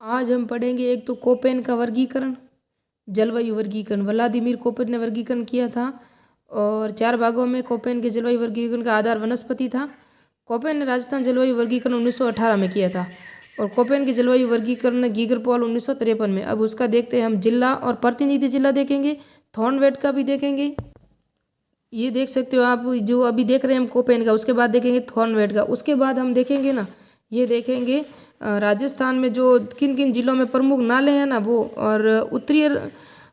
आज हम पढ़ेंगे एक तो कोपेन का वर्गीकरण, जलवायु वर्गीकरण। व्लादिमीर कोपेन ने वर्गीकरण किया था और 4 भागों में कोपेन के जलवायु वर्गीकरण का आधार वनस्पति था। कोपेन ने राजस्थान जलवायु वर्गीकरण 1918 में किया था और कोपेन के जलवायु वर्गीकरण गीगरपोल 1953 में। अब उसका देखते हैं हम। जिला और प्रतिनिधि जिला देखेंगे, थॉर्नवेट का भी देखेंगे। ये देख सकते हो आप, जो अभी देख रहे हैं हम कोपेन का, उसके बाद देखेंगे थॉर्नवेट का। उसके बाद हम देखेंगे ना, ये देखेंगे राजस्थान में जो किन किन जिलों में प्रमुख नाले हैं ना वो, और उत्तरी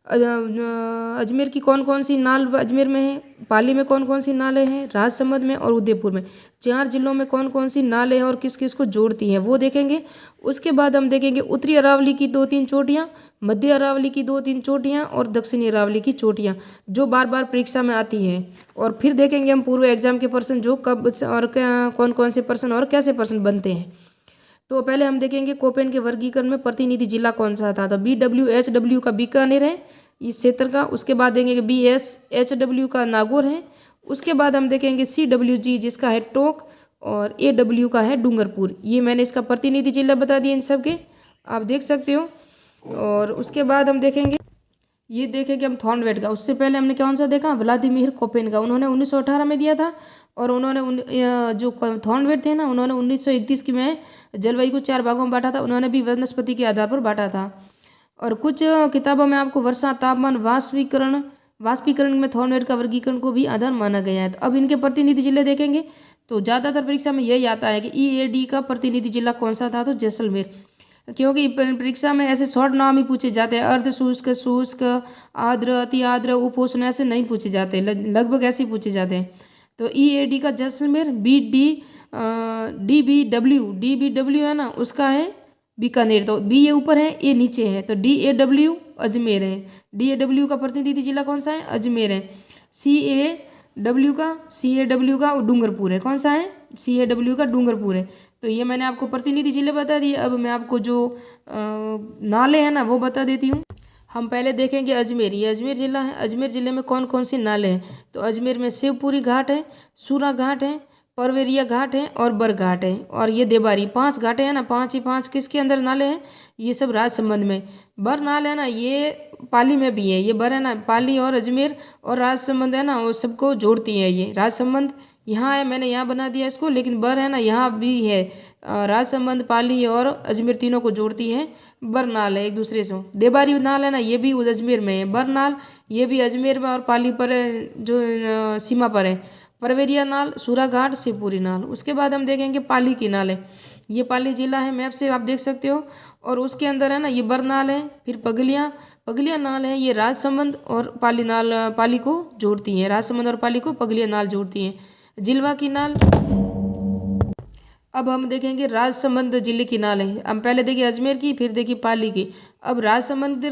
अजमेर की कौन कौन सी नाल अजमेर में है, पाली में कौन कौन सी नाले हैं, राजसमंद में और उदयपुर में। 4 जिलों में कौन कौन सी नाले हैं और किस किस को जोड़ती हैं वो देखेंगे। उसके बाद हम देखेंगे उत्तरी अरावली की 2-3 चोटियाँ, मध्य अरावली की 2-3 चोटियाँ और दक्षिणी अरावली की चोटियाँ, जो बार बार परीक्षा में आती हैं। और फिर देखेंगे हम पूर्व एग्जाम के प्रश्न, जो कब और कौन कौन से प्रश्न और कैसे प्रश्न बनते हैं। तो पहले हम देखेंगे कोपेन के वर्गीकरण में प्रतिनिधि जिला कौन सा था। तो BWHW का बीकानेर है इस क्षेत्र का। उसके बाद देखेंगे BSHW का नागौर है। उसके बाद हम देखेंगे CWG जिसका है टोंक और AW का है डूंगरपुर। ये मैंने इसका प्रतिनिधि जिला बता दिए इन सब के, आप देख सकते हो। और उसके बाद हम देखेंगे, ये देखेंगे हम थॉर्नवेट का। उससे पहले हमने कौन सा देखा, व्लादिमीर कोपेन का। उन्होंने 1918 में दिया था और उन्होंने जो थॉर्नवेट थे ना, उन्होंने 1931 की में जलवायु को 4 भागों में बांटा था। उन्होंने भी वनस्पति के आधार पर बांटा था। और कुछ किताबों में आपको वर्षा, तापमान, वाष्पीकरण में थॉर्नवेट का वर्गीकरण को भी आधार माना गया है। तो अब इनके प्रतिनिधि जिले देखेंगे तो ज़्यादातर परीक्षा में यही आता है कि EAD का प्रतिनिधि जिला कौन सा था, तो जैसलमेर। क्योंकि परीक्षा में ऐसे शॉर्ट नाम ही पूछे जाते हैं, अर्ध शुष्क, शुष्क, आर्द्र, अति आर्द्र, उपोष्ण, ऐसे नहीं पूछे जाते, लगभग ऐसे ही पूछे जाते हैं। तो EAD का जैसलमेर। DBW है ना, उसका है बीकानेर। तो B ये ऊपर है, A नीचे है, तो DAW अजमेर है। DAW का प्रतिनिधि जिला कौन सा है, अजमेर है। CAW का डूंगरपुर है। कौन सा है, CAW का डूंगरपुर है। तो ये मैंने आपको प्रतिनिधि जिले बता दिए। अब मैं आपको जो नाले हैं ना वो बता देती हूँ। हम पहले देखेंगे अजमेर। ये अजमेर जिला है। अजमेर जिले में कौन कौन सी नाले हैं, तो अजमेर में शिवपुरी घाट है, सूरा घाट है, परवेरिया घाट है और बर घाट है, और ये देबारी। 5 घाटे हैं ना, 5 ही 5 किसके अंदर नाले हैं, ये सब राजसमंद में। बर नाल है ना, ये पाली में भी है। ये बर है ना, पाली और अजमेर और राजसमंद है ना, वो सबको जोड़ती है। ये राजसमंद यहाँ है, मैंने यहाँ बना दिया इसको, लेकिन बर है ना यहाँ भी है। राजसमंद, पाली और अजमेर तीनों को जोड़ती है बरनाल है एक दूसरे से। देबारी नाल है ना, ये भी अजमेर में है। बरनाल ये भी अजमेर में और पाली पर जो सीमा पर है। परवेरिया नाल, सूराघाट, शिवपुरी नाल। उसके बाद हम देखेंगे पाली की नाल है। ये पाली जिला है, मैप से आप देख सकते हो। और उसके अंदर है ना ये बरनाल है। फिर पगलिया नाल है, ये राजसमंद और पाली नाल, पाली को जोड़ती है। राजसमंद और पाली को पगलिया नाल जोड़ती है। जिलवा की नाल। अब हम देखेंगे राजसमंद जिले की नाल है। हम पहले देखिए अजमेर की, फिर देखिए पाली की। अब राजसमंद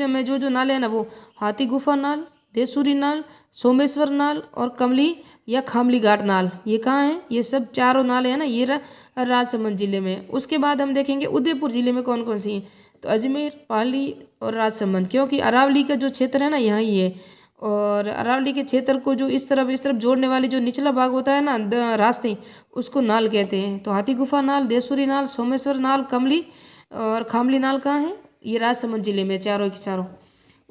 में जो जो नाले हैं ना, वो हाथी गुफा नाल, देसूरी नाल, सोमेश्वर नाल और कमली या खामली घाट नाल। ये कहाँ है, ये सब चारों नाले हैं ना, ये राजसमंद जिले में। उसके बाद हम देखेंगे उदयपुर जिले में कौन कौन सी है, तो अजमेर, पाली और राजसमंद। क्योंकि अरावली का जो क्षेत्र है ना यहाँ ही है, और अरावली के क्षेत्र को जो इस तरफ जोड़ने वाली जो निचला भाग होता है ना रास्ते, उसको नाल कहते हैं। तो हाथी गुफा नाल, देसूरी नाल, सोमेश्वर नाल, कमली और खामली नाल कहाँ है, ये राजसमंद जिले में, चारों के चारों।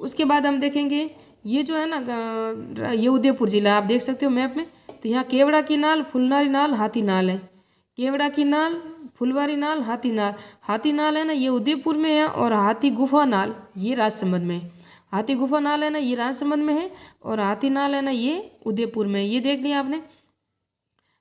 उसके बाद हम देखेंगे ये जो है ना, ये उदयपुर जिला आप देख सकते हो मैप में। तो यहाँ केवड़ा की नाल, फुलवारी नाल, हाथी नाल है। केवड़ा की नाल, फुलवारी नाल, हाथी नाल। हाथी नाल है ना, ये उदयपुर में है, और हाथी गुफा नाल ये राजसमंद में है। हाथी गुफा नाल है ना, ये राजसमंद में है, और हाथी नाल है ना, ये उदयपुर में है। ये देख लिया आपने।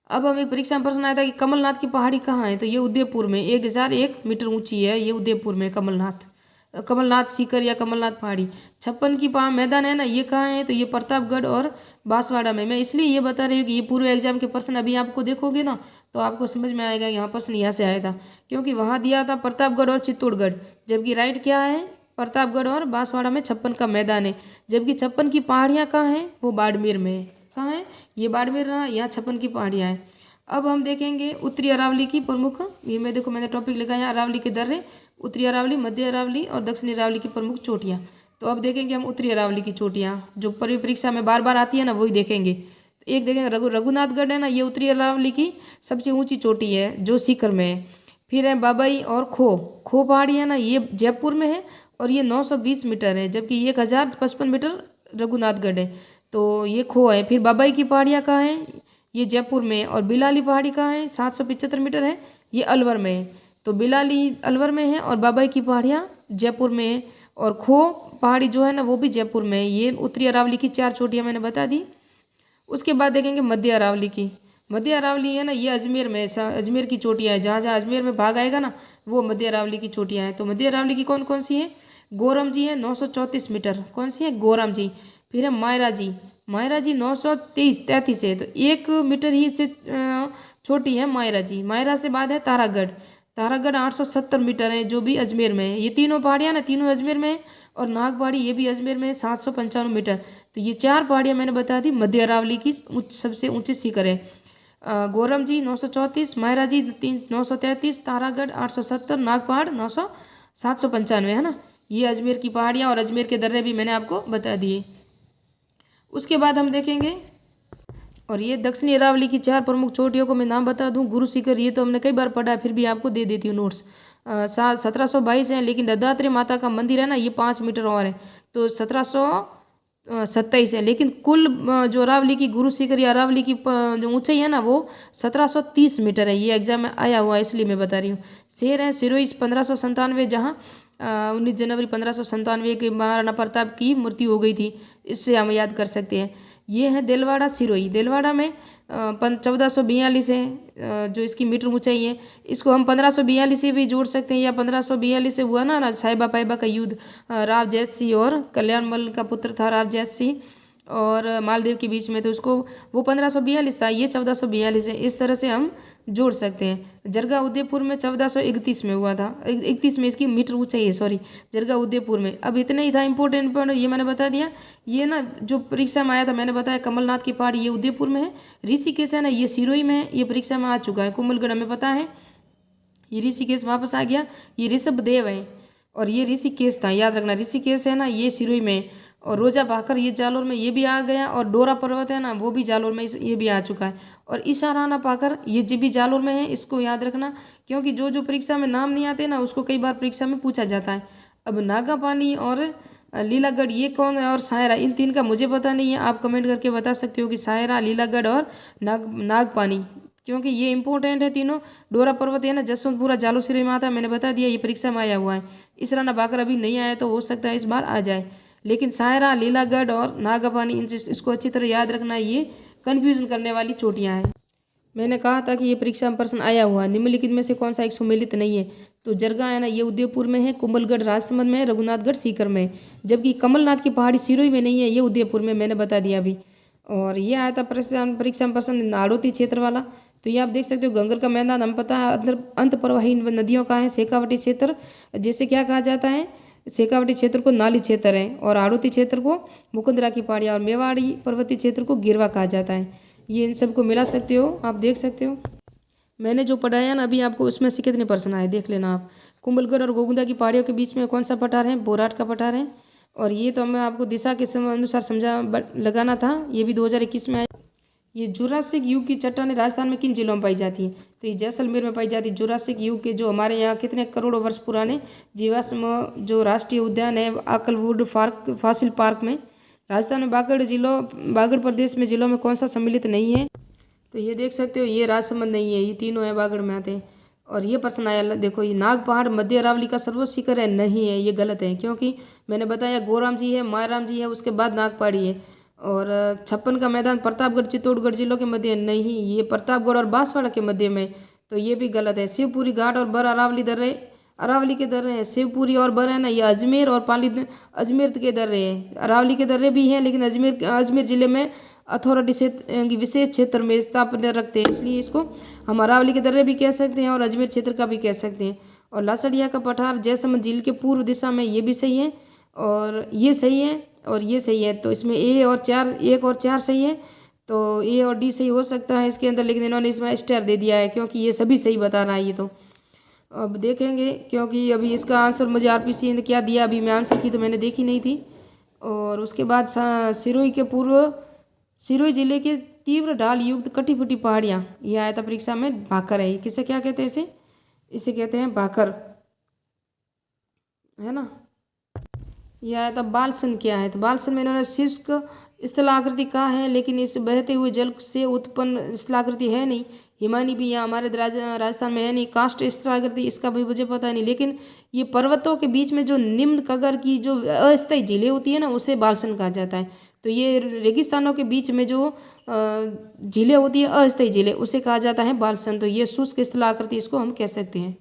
अब हमें परीक्षा में प्रश्न आया था कि कमलनाथ की पहाड़ी कहाँ है, तो ये उदयपुर में 1001 मीटर ऊंची है, ये उदयपुर में कमलनाथ सीकर या कमलनाथ पहाड़ी। 56 की मैदान है ना, ये कहाँ है, तो ये प्रतापगढ़ और बांसवाड़ा में। मैं इसलिए ये बता रही हूँ कि ये पूर्व एग्जाम के प्रश्न अभी आपको देखोगे ना, तो आपको समझ में आएगा यहाँ प्रश्न यहाँ से आया था, क्योंकि वहाँ दिया था प्रतापगढ़ और चित्तौड़गढ़, जबकि राइट क्या है, प्रतापगढ़ और बांसवाड़ा में 56 का मैदान है। जबकि 56 की पहाड़ियाँ कहाँ हैं, वो बाड़मेर में है। कहाँ है, ये बाड़मेर रहा, यहाँ 56 की पहाड़ियाँ हैं। अब हम देखेंगे उत्तरी अरावली की प्रमुख, ये मैं देखो मैंने टॉपिक लिखा है अरावली के दर्रे, उत्तरी अरावली, मध्य अरावली और दक्षिणी अरावली की प्रमुख चोटियाँ। तो अब देखेंगे हम उत्तरी अरावली की चोटियाँ, जो परीक्षा में बार बार आती है ना, वही देखेंगे। एक देखेंगे रघुनाथगढ़ है ना, ये उत्तरी अरावली की सबसे ऊंची चोटी है, जो सीकर में है। फिर है बाबई और खो। खो पहाड़ी है ना, ये जयपुर में है और ये 920 मीटर है, जबकि 1055 मीटर रघुनाथगढ़ है। तो ये खो है। फिर बाबई की पहाड़ियाँ कहाँ हैं? ये जयपुर में है। और बिलाली पहाड़ी कहाँ है? 775 मीटर है, ये अलवर में है। तो बिलाली अलवर में है और बाबई की पहाड़ियाँ जयपुर में है। और खो पहाड़ी जो है ना वो भी जयपुर में है। ये उत्तरी अरावली की 4 चोटियाँ मैंने बता दी। उसके बाद देखेंगे मध्य अरावली की। मध्य अरावली है ना, ये अजमेर में है। अजमेर की चोटियाँ हैं, जहाँ जहाँ अजमेर में भाग आएगा ना वो मध्य अरावली की चोटियाँ हैं। तो मध्य अरावली की कौन कौन सी है? गोरम जी है 934 मीटर। कौन सी है? गोरम जी। फिर है मायरा जी। मायरा जी 933 है, तो 1 मीटर ही इससे छोटी है मायरा जी। मायरा से बाद है तारागढ़। तारागढ़ 870 मीटर है, जो भी अजमेर में है। ये तीनों पहाड़ियाँ ना, तीनों अजमेर में है। और नाग पहाड़ी ये भी अजमेर में है, 795 मीटर। तो ये 4 पहाड़ियाँ मैंने बता दी मध्य अरावली की सबसे ऊंची शिखर है। गोरम जी 934, मायरा जी 933, तारागढ़ 870, नाग पहाड़ 795 है ना। ये अजमेर की पहाड़ियाँ और अजमेर के दर्रे भी मैंने आपको बता दिए। उसके बाद हम देखेंगे, और ये दक्षिणी अरावली की 4 प्रमुख चोटियों को मैं नाम बता दूं। गुरु शिखर ये तो हमने कई बार पढ़ा है, फिर भी आपको दे देती हूँ नोट्स। 1722 है, लेकिन दत्तात्रेय माता का मंदिर है ना ये 5 मीटर और है, तो 1727 है। लेकिन कुल जो अरावली की गुरु शिखर या अरावली की जो ऊंचाई है ना वो 1730 मीटर है। ये एग्जाम में आया हुआ है इसलिए मैं बता रही हूँ। शेर है सिरोही 1597, जहाँ 19 जनवरी 1597 के महाराणा प्रताप की मृत्यु हो गई थी, इससे हम याद कर सकते हैं। ये है देलवाड़ा सिरोही। देलवाड़ा में 1442 है जो इसकी मीटर ऊंचाई है। इसको हम 1542 से भी जोड़ सकते हैं, या 1542 से हुआ ना साहिबा पाइबा का युद्ध, राव जैत सिंह और कल्याणमल का पुत्र था राव जैत सिंह और मालदेव के बीच में, तो उसको वो 1542 था, ये 1442 है। इस तरह से हम जोड़ सकते हैं। जरगा उदयपुर में 1431 में हुआ था, 31 में इसकी मीटर ऊंचाई है, सॉरी, जरगा उदयपुर में। अब इतना ही था इंपॉर्टेंट पॉइंट, ये मैंने बता दिया। ये ना जो परीक्षा में आया था मैंने बताया, कमलनाथ की पहाड़ी ये उदयपुर में है। ऋषिकेश है ना ये सिरोही में है, ये परीक्षा में आ चुका है। कुंभलगढ़ हमें पता है, ये ऋषिकेश वापस आ गया। ये ऋषभदेव है और ये ऋषिकेश था, याद रखना। ऋषिकेश है ना ये सिरोही में है। और रोजा भाकर ये जालोर में, ये भी आ गया। और डोरा पर्वत है ना वो भी जालोर में, ये भी आ चुका है। और ईशाराना पाकर ये जी भी जालोर में है, इसको याद रखना, क्योंकि जो जो परीक्षा में नाम नहीं आते ना उसको कई बार परीक्षा में पूछा जाता है। अब नागापानी और लीलागढ़ ये कौन है, और सायरा, इन 3 का मुझे पता नहीं है। आप कमेंट करके बता सकते हो कि सायरा, लीलागढ़ और नागपानी, क्योंकि ये इंपॉर्टेंट है तीनों। डोरा पर्वत है ना जसवंतपुरा जालोर सिरोही में आता है, मैंने बता दिया, ये परीक्षा में आया हुआ है। इसराना बाकर अभी नहीं आया, तो हो सकता है इस बार आ जाए। लेकिन सायरा, लीलागढ़ और नागापानी इसको अच्छी तरह याद रखना, ये कन्फ्यूजन करने वाली चोटियाँ हैं। मैंने कहा था कि ये परीक्षा में प्रश्न आया हुआ है। निम्नलिखित में से कौन सा एक सम्मिलित नहीं है? तो जरगा है ना ये उदयपुर में है, कुंभलगढ़ राजसमंद में है, रघुनाथगढ़ सीकर में है। जबकि कमलनाथ की पहाड़ी सिरोही में नहीं है, ये उदयपुर में, मैंने बता दिया अभी। और ये आया था परीक्षा में प्रश्न नाड़ोती क्षेत्र वाला। तो ये आप देख सकते हो, गंगर का मैदान हम पता है, अंत प्रवाही नदियों का है। शेखावटी क्षेत्र जैसे क्या कहा जाता है, शेखावटी क्षेत्र को नाली क्षेत्र है, और आड़ोती क्षेत्र को मुकुंदरा की पहाड़ियाँ, और मेवाड़ी पर्वतीय क्षेत्र को गिरवा कहा जाता है। ये इन सबको मिला सकते हो, आप देख सकते हो। मैंने जो पढ़ाया ना अभी आपको, उसमें से कितने प्रश्न आए देख लेना आप। कुंभलगढ़ और गोगुंदा की पहाड़ियों के बीच में कौन सा पठार है? बोराट का पठार है। और ये तो हमें आपको दिशा के अनुसार समझा लगाना था, ये भी 2021 में आया। ये जुरासिक युग की चट्टानें राजस्थान में किन जिलों में पाई जाती हैं? तो ये जैसलमेर में पाई जाती है। जुरासिक युग के जो हमारे यहाँ कितने करोड़ों वर्ष पुराने जीवाश्म जो राष्ट्रीय उद्यान है आकलवुड फॉसिल पार्क में, राजस्थान में बागड़ प्रदेश में जिलों में कौन सा सम्मिलित नहीं है? तो ये देख सकते हो, ये राजसमंद नहीं है, ये तीनों है बागड़ में आते हैं। और ये प्रश्न आया, देखो, ये नाग पहाड़ मध्य अरावली का सर्वोच्च शिखर है? नहीं है, ये गलत है, क्योंकि मैंने बताया गोराम जी है, मायराम जी है, उसके बाद नाग पहाड़ी है। और 56 का मैदान प्रतापगढ़ चित्तौड़गढ़ जिलों के मध्य नहीं, ये प्रतापगढ़ और बांसवाड़ा के मध्य में, तो ये भी गलत है। शिवपुरी घाट और बर अरावली दर्रे, अरावली के दर्रे हैं। शिवपुरी और बर है ना ये अजमेर और पाली अजमेर के दर्रे हैं। अरावली के दर्रे भी हैं, लेकिन अजमेर जिले में अथॉरिटी क्षेत्र विशेष क्षेत्र में स्थापित रखते हैं, इसलिए इसको हम अरावली के दर्रे भी कह सकते हैं और अजमेर क्षेत्र का भी कह सकते हैं। और लासड़िया का पठार जैसलमेर झील के पूर्व दिशा में, ये भी सही है, और ये सही है, और ये सही है। तो इसमें ए और 4, 1 और 4 सही है, तो ए और डी सही हो सकता है इसके अंदर, लेकिन इन्होंने इसमें स्टार दे दिया है क्योंकि ये सभी सही बता रहा है ये। तो अब देखेंगे, क्योंकि अभी इसका आंसर मुझे आरपीसी ने क्या दिया, अभी मैं आंसर की तो मैंने देखी नहीं थी। और उसके बाद सिरोही के पूर्व, सिरोही जिले के तीव्र ढाल युक्त कटी फुटी पहाड़ियाँ, ये आया था परीक्षा में, भाकर है। किसे क्या कहते हैं इसे? इसे कहते हैं भाखर, है ना। यह आया था बालसन। क्या है तो बालसन में इन्होंने शुष्क स्थलाकृति कहा है, लेकिन इस बहते हुए जल से उत्पन्न स्थलाकृति है नहीं। हिमानी भी यहाँ हमारे राजस्थान में है नहीं। काष्ठ स्थलाकृति इसका भी मुझे पता नहीं, लेकिन ये पर्वतों के बीच में जो निम्न कगर की जो अस्थायी झीलें होती है ना, उसे बालसन कहा जाता है। तो ये रेगिस्तानों के बीच में जो झीलें होती है, अस्थायी झीलें, उसे कहा जाता है बालसन। तो ये शुष्क स्थलाकृति इसको हम कह सकते हैं।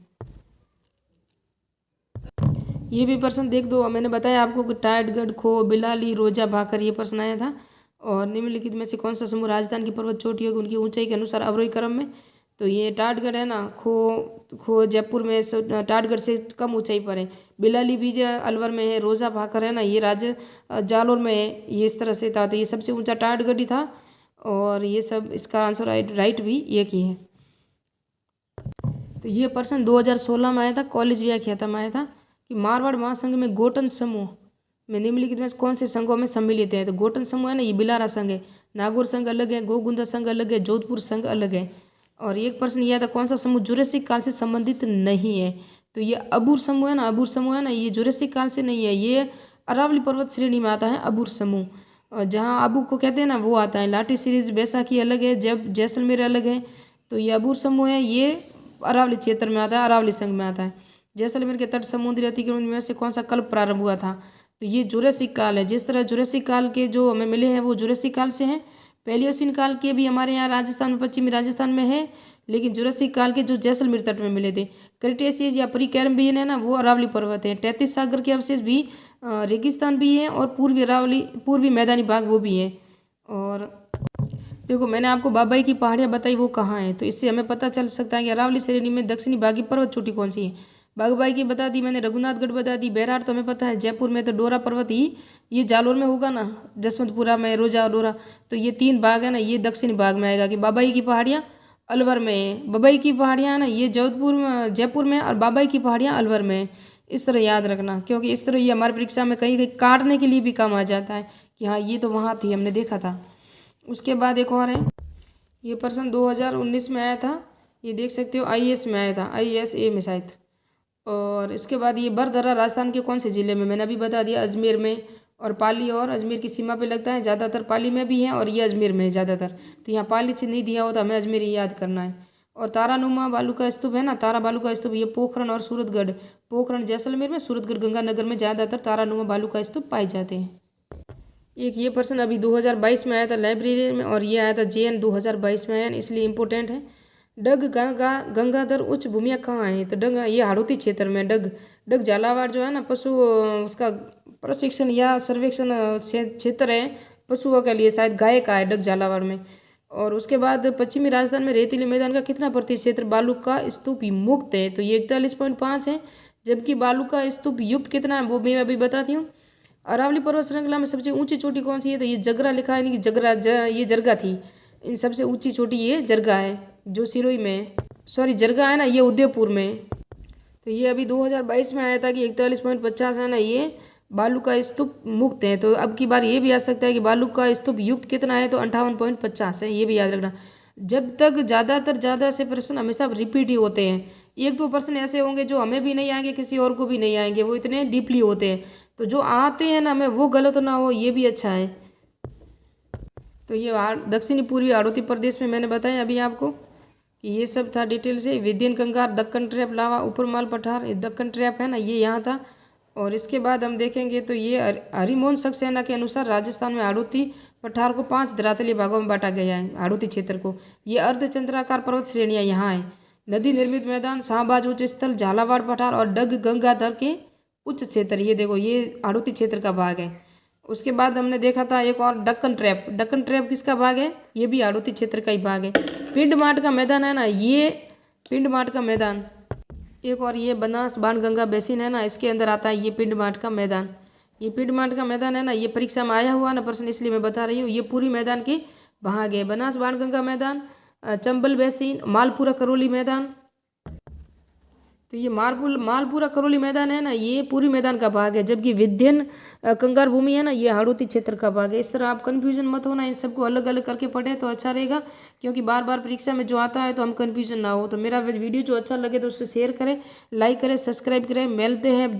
ये भी प्रश्न देख दो, मैंने बताया आपको कि टाइटगढ़, खो, बिलाली, रोजा, भाकर, ये प्रश्न आया था। और निम्नलिखित में से कौन सा समूह राजस्थान की पर्वत चोटी होगी उनकी ऊंचाई के अनुसार अवरोही क्रम में। तो ये टाटगढ़ है ना, खो जयपुर में, टाटगढ़ से कम ऊंचाई पर है। बिलाली भी अलवर में है। रोजा भाकर है ना, ये जालोर में है। ये इस तरह से था। तो ये सबसे ऊंचा टाटगढ़ ही था। और ये सब इसका आंसर राइट भी एक ही है। तो ये प्रश्न 2016 में आया था, कॉलेज व्याख्याता में आया था कि मारवाड़ महासंघ में गोटन समूह में निम्नलिखित में कौन से संघों में सम्मिलित है। तो गोटन समूह है ना, ये बिलारा संघ है। नागौर संघ अलग है, गोगुंदा संघ अलग है, जोधपुर संघ अलग है। और एक प्रश्न यह था कौन सा समूह जुरासिक काल से संबंधित नहीं है। तो ये अबूर समूह है ना, अबूर समूह है ना, ये जुरासिक काल से नहीं है। ये अरावली पर्वत श्रेणी में आता है अबूर समूह। और जहाँ अबू को कहते हैं ना, वो आता है। लाठी सीरीज बैसाखी अलग है, जब जैसलमेर अलग है। तो ये अबूर समूह है, ये अरावली क्षेत्र में आता है, अरावली संघ में आता है। जैसलमेर के तट समुद्री अतिक्रमण में से कौन सा कल्प प्रारंभ हुआ था। तो ये जुरासिक काल है। जिस तरह जुरासिक काल के जो हमें मिले हैं वो जुरासिक काल से हैं। पैलियोसिन काल के भी हमारे यहाँ राजस्थान में, पश्चिमी राजस्थान में है, लेकिन जुरासिक काल के जो जैसलमेर तट में मिले थे। क्रिटेशियस या प्री कैम्ब्रियन है ना, वो अरावली पर्वत है। 33 सागर के अवशेष भी रेगिस्तान भी है, और पूर्वी मैदानी भाग वो भी है। और देखो मैंने आपको बाबाई की पहाड़ियाँ बताई, वो कहाँ है। तो इससे हमें पता चल सकता है कि अरावली श्रेणी में दक्षिणी भाग की पर्वत चोटी कौन सी है। बागबाई की बता दी मैंने, रघुनाथगढ़ बता दी, बैरार तो हमें पता है। जयपुर में तो डोरा पर्वत ही, ये जालोर में होगा ना, जसवंतपुरा में, रोजा, डोरा। तो ये 3 भाग है ना, ये दक्षिणी भाग में आएगा। कि बाबाई की पहाड़ियाँ अलवर में है, बबई की पहाड़ियाँ है ना, ये जोधपुर में, जयपुर में, और बाबाई की पहाड़ियाँ अलवर में है। इस तरह याद रखना, क्योंकि इस तरह ये हमारी परीक्षा में कहीं कहीं काटने के लिए भी काम आ जाता है कि हाँ ये तो वहाँ थी, हमने देखा था। उसके बाद एक और है, ये प्रश्न 2019 में आया था। ये देख सकते हो, IAS में आया था, ISA में शायद। और इसके बाद ये बरदर्रा राजस्थान के कौन से ज़िले में, मैंने अभी बता दिया, अजमेर में। और पाली और अजमेर की सीमा पे लगता है, ज़्यादातर पाली में भी है, और ये अजमेर में है ज़्यादातर। तो यहाँ पाली से नहीं दिया हो तो हमें अजमेर ही याद करना है। और तारानुमा बालू का स्तूप है ना, तारा बालू का स्तूप, ये पोखरण और सूरतगढ़, पोखरण जैसलमेर में, सूरतगढ़ गंगानगर में ज़्यादातर तारानुमा बालू का स्तूप पाए जाते हैं। एक ये प्रश्न अभी 2022 में आया था लाइब्रेरी में, और ये आया था JN 2022 में आया, इसलिए इम्पोर्टेंट है। डग गंगाधर उच्च भूमिया कहाँ है। तो डग ये हाड़ौती क्षेत्र में। डग झालावाड़ जो है ना, पशु उसका प्रशिक्षण या सर्वेक्षण क्षेत्र है पशुओं के लिए, शायद गाय का है डग झालावाड़ में। और उसके बाद पश्चिमी राजस्थान में रेतीले मैदान का कितना प्रतिशत क्षेत्र बालू का स्तूप मुक्त है। तो ये 41.5 है, जबकि बालू का स्तूप युक्त कितना है वो मैं अभी बताती हूँ। अरावली पर्वत श्रृंखला में सबसे ऊंची चोटी कौन सी है। तो ये जगरा लिखा है, नहीं कि ये जरगा थी। इन सबसे ऊंची चोटी ये जरगा है, जो सिरोही में है। सॉरी, जरगा है ना, ये उदयपुर में है। तो ये अभी 2022 में आया था कि 41.50 है ना, ये बालू का स्तूप मुक्त है। तो अब की बार ये भी आ सकता है कि बालू का स्तूप युक्त कितना है, तो 58.50 है। ये भी याद रखना। जब तक ज़्यादा से प्रश्न हमेशा रिपीट ही होते हैं। 1-2 प्रश्न ऐसे होंगे जो हमें भी नहीं आएंगे, किसी और को भी नहीं आएंगे, वो इतने डीपली होते हैं। तो जो आते हैं ना, हमें वो गलत ना हो, ये भी अच्छा है। तो ये दक्षिणी पूर्वी हाड़ौती प्रदेश में मैंने बताया अभी आपको कि ये सब था डिटेल से। विद्यन कंगार, दक्कन ट्रैप, लावा, ऊपरमाल पठार, ये दक्कन ट्रैप है ना, ये यहाँ था। और इसके बाद हम देखेंगे तो ये हरिमोहन सक्सेना के अनुसार राजस्थान में हाड़ौती पठार को 5 धरातलीय भागों में बांटा गया है। हाड़ौती क्षेत्र को, ये अर्धचंद्राकार पर्वत श्रेणियाँ यहाँ है। नदी निर्मित मैदान, शाहबाज उच्च स्थल, झालावाड़ पठार, और डग गंगाधर के उच्च क्षेत्र। ये देखो, ये हाड़ौती क्षेत्र का भाग है। उसके बाद हमने देखा था एक और डक्कन ट्रैप। डक्कन ट्रैप किसका भाग है, ये भी हाड़ौती क्षेत्र का ही भाग है। पिंड माट का मैदान है ना, ये पिंड माट का मैदान। एक और ये बनास बाणगंगा बेसिन है ना, इसके अंदर आता है ये पिंड माट का मैदान। ये पिंड माट का मैदान है ना, ये परीक्षा में आया हुआ ना प्रश्न, इसलिए मैं बता रही हूँ। ये पूरी मैदान के भाग है। बनास बाणगंगा मैदान, चंबल बेसिन, मालपुरा करौली मैदान, तो ये मालपुरा करौली मैदान है ना, ये पूरी मैदान का भाग है, जबकि विध्यन कंगार भूमि है ना, ये हाड़ौती क्षेत्र का भाग है। इस तरह आप कन्फ्यूजन मत होना, इन सबको अलग अलग करके पढ़े तो अच्छा रहेगा, क्योंकि बार बार परीक्षा में जो आता है तो हम कन्फ्यूजन ना हो। तो मेरा वीडियो जो अच्छा लगे तो उससे शेयर करें, लाइक करें, सब्सक्राइब करें। मिलते हैं